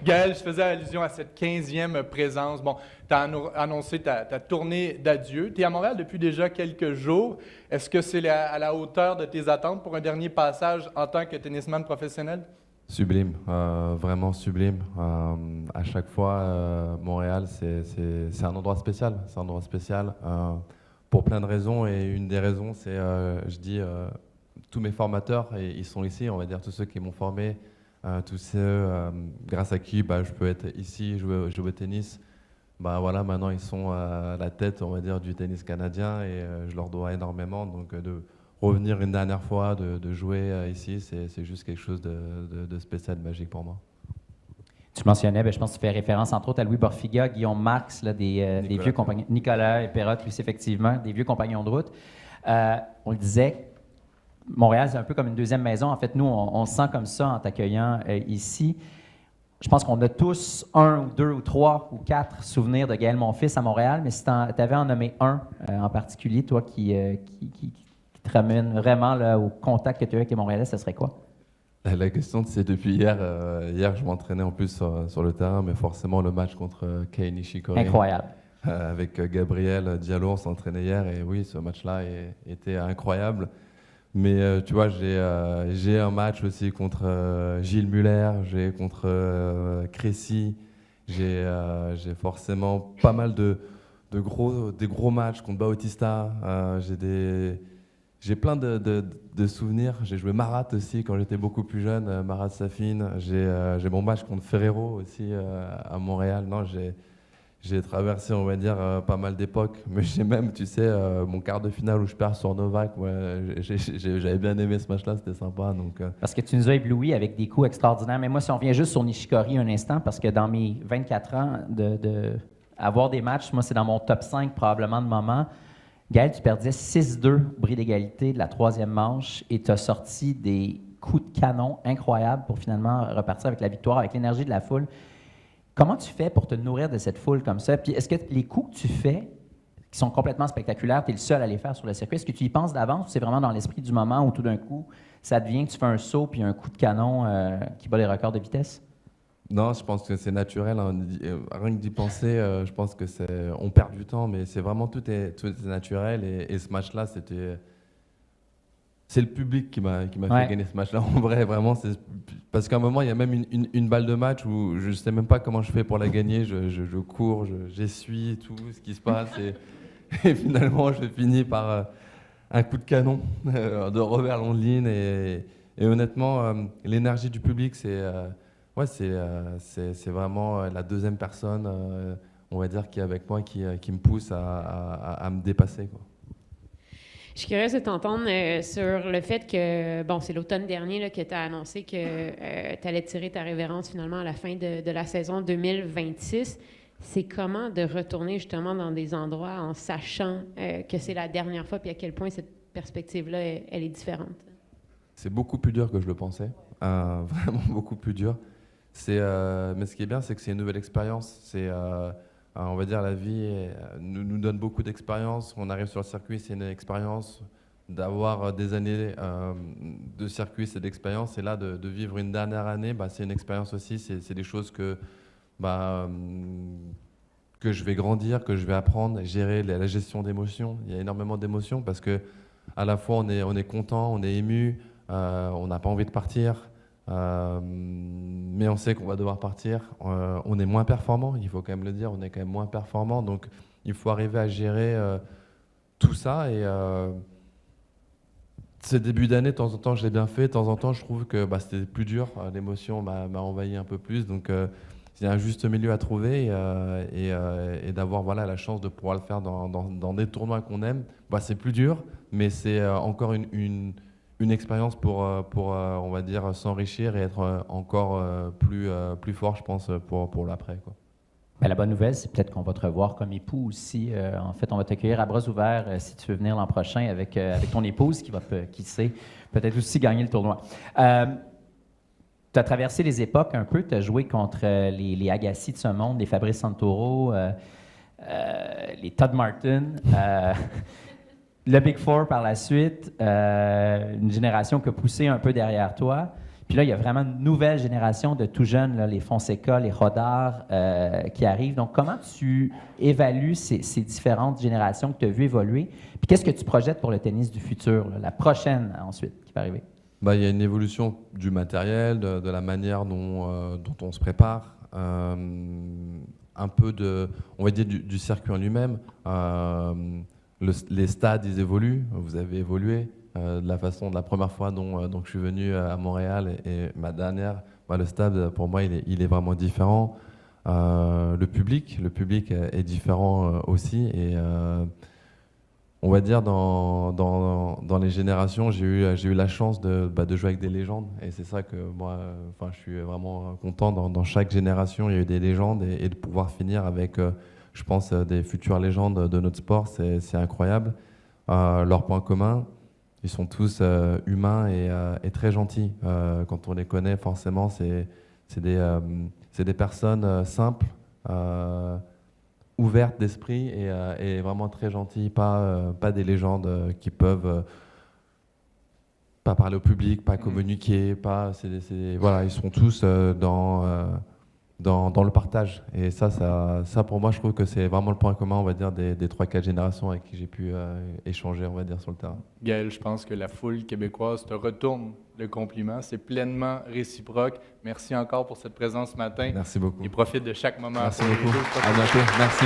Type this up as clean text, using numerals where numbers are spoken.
Gaël, je faisais allusion à cette 15e présence. Bon, tu as annoncé ta tournée d'adieu. Tu es à Montréal depuis déjà quelques jours. Est-ce que c'est à la hauteur de tes attentes pour un dernier passage en tant que tennisman professionnel? Sublime, vraiment sublime. À chaque fois, Montréal, c'est un endroit spécial. C'est un endroit spécial pour plein de raisons. Et une des raisons, c'est, je dis, tous mes formateurs, et ils sont ici, on va dire tous ceux qui m'ont formé, tous ceux grâce à qui je peux être ici, jouer au tennis. Voilà, maintenant ils sont à la tête, on va dire, du tennis canadien et je leur dois énormément. Donc de revenir une dernière fois, de jouer ici, c'est juste quelque chose de spécial, de magique pour moi. Tu mentionnais, je pense que tu fais référence entre autres à Louis Borfiga, Guillaume Marx, là, des vieux compagnons, Nicolas et Perrotte, lui, effectivement, des vieux compagnons de route. On le disait, Montréal, c'est un peu comme une deuxième maison. En fait, nous, on se sent comme ça en t'accueillant ici. Je pense qu'on a tous un ou deux ou trois ou quatre souvenirs de Gaël Monfils à Montréal, mais si tu avais en nommé un en particulier, toi, qui te ramène vraiment là, au contact que tu as avec les Montréalais, ce serait quoi? La question, c'est depuis hier. Hier, je m'entraînais en plus sur le terrain, mais forcément le match contre Kei Nishikori. Incroyable. Avec Gabriel Diallo, on s'entraînait hier et oui, ce match-là était incroyable. Mais tu vois, j'ai un match aussi contre Gilles Muller, j'ai contre Crécy, j'ai forcément pas mal des gros matchs contre Bautista. J'ai plein de souvenirs. J'ai joué Marat aussi quand j'étais beaucoup plus jeune, Marat Safin. J'ai mon match contre Ferrero aussi à Montréal. Non, j'ai traversé, on va dire, pas mal d'époques, mais j'ai même, tu sais, mon quart de finale où je perds sur Novak, j'avais bien aimé ce match-là, c'était sympa. Donc, Parce que tu nous as éblouis avec des coups extraordinaires. Mais moi, si on revient juste sur Nishikori un instant, parce que dans mes 24 ans, avoir des matchs, moi, c'est dans mon top 5 probablement de moments. Gaël, tu perdais 6-2 au bris d'égalité de la troisième manche et tu as sorti des coups de canon incroyables pour finalement repartir avec la victoire, avec l'énergie de la foule. Comment tu fais pour te nourrir de cette foule comme ça? Puis est-ce que les coups que tu fais, qui sont complètement spectaculaires, tu es le seul à les faire sur le circuit, est-ce que tu y penses d'avance ou c'est vraiment dans l'esprit du moment où tout d'un coup, ça devient que tu fais un saut puis un coup de canon qui bat les records de vitesse? Non, je pense que c'est naturel. Hein. Rien que d'y penser, je pense que on perd du temps, mais c'est vraiment tout est naturel. Et ce match-là, c'est le public qui m'a fait gagner ce match-là. En vrai, vraiment, parce qu'à un moment, il y a même une balle de match où je ne sais même pas comment je fais pour la gagner. Je cours, j'essuie tout ce qui se passe. Et finalement, je finis par un coup de canon de revers Londeline. Et honnêtement, l'énergie du public, c'est vraiment la deuxième personne, on va dire, qui est avec moi, qui me pousse à me dépasser, quoi. Je suis curieuse de t'entendre sur le fait que, c'est l'automne dernier là, que tu as annoncé que tu allais tirer ta révérence finalement à la fin de la saison 2026. C'est comment de retourner justement dans des endroits en sachant que c'est la dernière fois, puis à quel point cette perspective-là, elle est différente? C'est beaucoup plus dur que je le pensais, vraiment beaucoup plus dur. Mais ce qui est bien, c'est que c'est une nouvelle expérience. On va dire la vie nous donne beaucoup d'expérience. On arrive sur le circuit, c'est une expérience. D'avoir des années de circuit, c'est d'expérience. Et là, de vivre une dernière année, c'est une expérience aussi. C'est des choses que je vais grandir, que je vais apprendre, gérer la gestion d'émotions. Il y a énormément d'émotions parce que à la fois on est content, on est ému, on n'a pas envie de partir. Mais on sait qu'on va devoir partir. On est moins performant, il faut quand même le dire, on est quand même moins performant. Donc il faut arriver à gérer tout ça. Et ce début d'année, de temps en temps, je l'ai bien fait. De temps en temps, je trouve que c'était plus dur. L'émotion m'a envahi un peu plus. Donc il y a un juste milieu à trouver et d'avoir la chance de pouvoir le faire dans des tournois qu'on aime. C'est plus dur, mais c'est encore une expérience pour on va dire, s'enrichir et être encore plus fort, je pense, pour l'après, quoi. La bonne nouvelle, c'est peut-être qu'on va te revoir comme époux aussi. En fait, on va t'accueillir à bras ouverts si tu veux venir l'an prochain avec ton épouse qui va, qui sait, peut-être aussi gagner le tournoi. Tu as traversé les époques un peu. Tu as joué contre les Agassi de ce monde, les Fabrice Santoro, les Todd Martin. Le Big Four par la suite, une génération qui a poussé un peu derrière toi. Puis là, il y a vraiment une nouvelle génération de tout jeunes, là, les Fonseca, les Rodard, qui arrivent. Donc, comment tu évalues ces différentes générations que tu as vues évoluer? Puis qu'est-ce que tu projettes pour le tennis du futur, là, la prochaine ensuite qui va arriver? Il y a une évolution du matériel, de la manière dont on se prépare, un peu on va dire du circuit en lui-même. Les stades, ils évoluent. Vous avez évolué de la première fois dont je suis venu à Montréal et ma dernière. Le stade, pour moi, il est vraiment différent. Le public est différent aussi. Et on va dire dans les générations, j'ai eu la chance de jouer avec des légendes. Et c'est ça que moi, je suis vraiment content. Dans chaque génération, il y a eu des légendes et de pouvoir finir avec, je pense, des futures légendes de notre sport, c'est incroyable. Leur point commun, ils sont tous humains et très gentils. Quand on les connaît, forcément, c'est des personnes simples, ouvertes d'esprit et vraiment très gentilles, pas des légendes qui peuvent pas parler au public, pas communiquer, voilà, ils sont tous dans le partage. Et ça, pour moi, je trouve que c'est vraiment le point commun, on va dire, des 3-4 générations avec qui j'ai pu échanger, on va dire, sur le terrain. Gaël, je pense que la foule québécoise te retourne le compliment. C'est pleinement réciproque. Merci encore pour cette présence ce matin. Merci beaucoup. Et profite de chaque moment. Merci beaucoup. À bientôt. Merci.